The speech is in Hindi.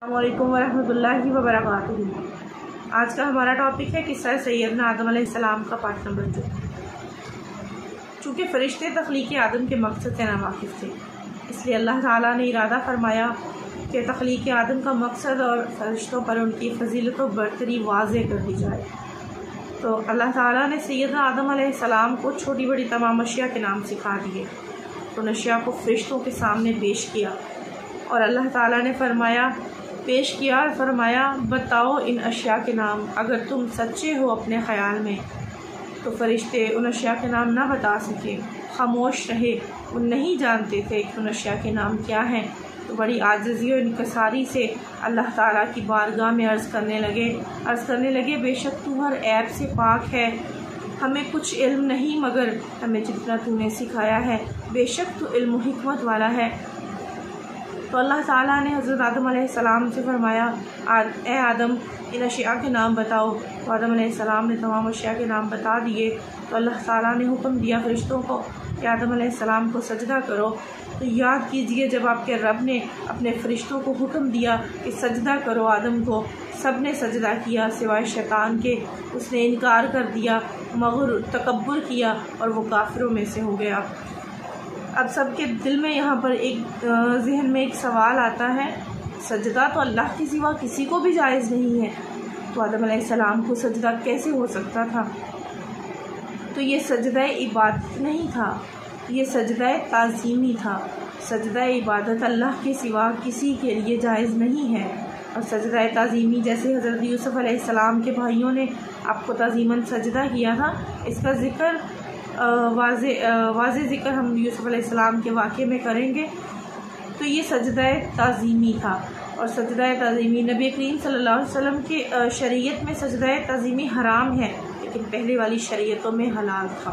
अस्सलामुअलैकुम वरहमतुल्लाहि वबरकातुहू। आज का हमारा टॉपिक है किस्सा सैयदना आदम अलैहिस्सलाम का पार्ट नंबर 2। चूँकि फ़रिश्ते तख्लीक़ आदम के मकसद से नावाकिफ़ थे, इसलिए अल्लाह ताला ने इरादा फरमाया कि तख्लीक़ आदम का मकसद और फ़रिश्तों पर उनकी फ़जीलत व बरतरी वाज़े कर दी जाए। तो अल्लाह ताला ने सैयदना आदम अलैहिस्सलाम को छोटी बड़ी तमाम अशिया के नाम सिखा दिए। उन अशिया को फ़रिश्तों के सामने पेश किया और अल्लाह ताला ने पेश किया और फरमाया, बताओ इन अशिया के नाम। अगर तुम सच्चे हो अपने ख़याल में तो फ़रिश्ते उन अशिया के नाम ना बता सके, खामोश रहे। वो नहीं जानते थे कि उन अशिया के नाम क्या हैं। तो बड़ी आजिज़ी और इनकसारी से अल्लाह ताला की बारगाह में अर्ज़ करने लगे, बेशक तू हर ऐब से पाक है, हमें कुछ इल्म नहीं मगर हमें जितना तूने सिखाया है, बेशक तू इल्म हिकमत वाला है। तो अल्लाह ताला ने हज़रत आदम अलैहिस्सलाम से फरमाया, ए आदम इन अशिया के नाम बताओ। तो आदम अलैहिस्सलाम ने तमाम अशिया के नाम बता दिए। तो अल्लाह ताला ने हुक्म दिया फ़रिश्तों को कि आदम अलैहिस्सलाम को सजदा करो। तो याद कीजिए, जब आपके रब ने अपने फ़रिश्तों को हुक्म दिया कि सजदा करो आदम को, सब ने सजदा किया सिवाय शैतान के। उसने इनकार कर दिया, मग़रूर तकब्बुर किया और वो काफिरों में से हो गया। अब सबके दिल में यहाँ पर जहन में एक सवाल आता है, सजदा तो अल्लाह के सिवा किसी को भी जायज़ नहीं है, तो आदम अलैहिस्सलाम को सजदा कैसे हो सकता था? तो ये सजदा इबादत नहीं था, ये सजदा ताज़ीमी था। सजदा इबादत अल्लाह के सिवा किसी के लिए जायज़ नहीं है। और सजदा ताज़ीमी जैसे हज़रत यूसुफ़ अलैहिस्सलाम के भाइयों ने आपको ताज़ीमन सजदा किया था, इसका ज़िक्र वाज़े ज़िक्र हम यूसुफ़ अलैहिस्सलाम के वाक़े में करेंगे। तो ये सजदा ताज़ीमी था। और सजदा ताज़ीमी नबी करीम सल्लल्लाहु अलैहि वसल्लम के शरीयत में सजदा ताज़ीमी हराम है, लेकिन पहले वाली शरीयतों में हलाल था।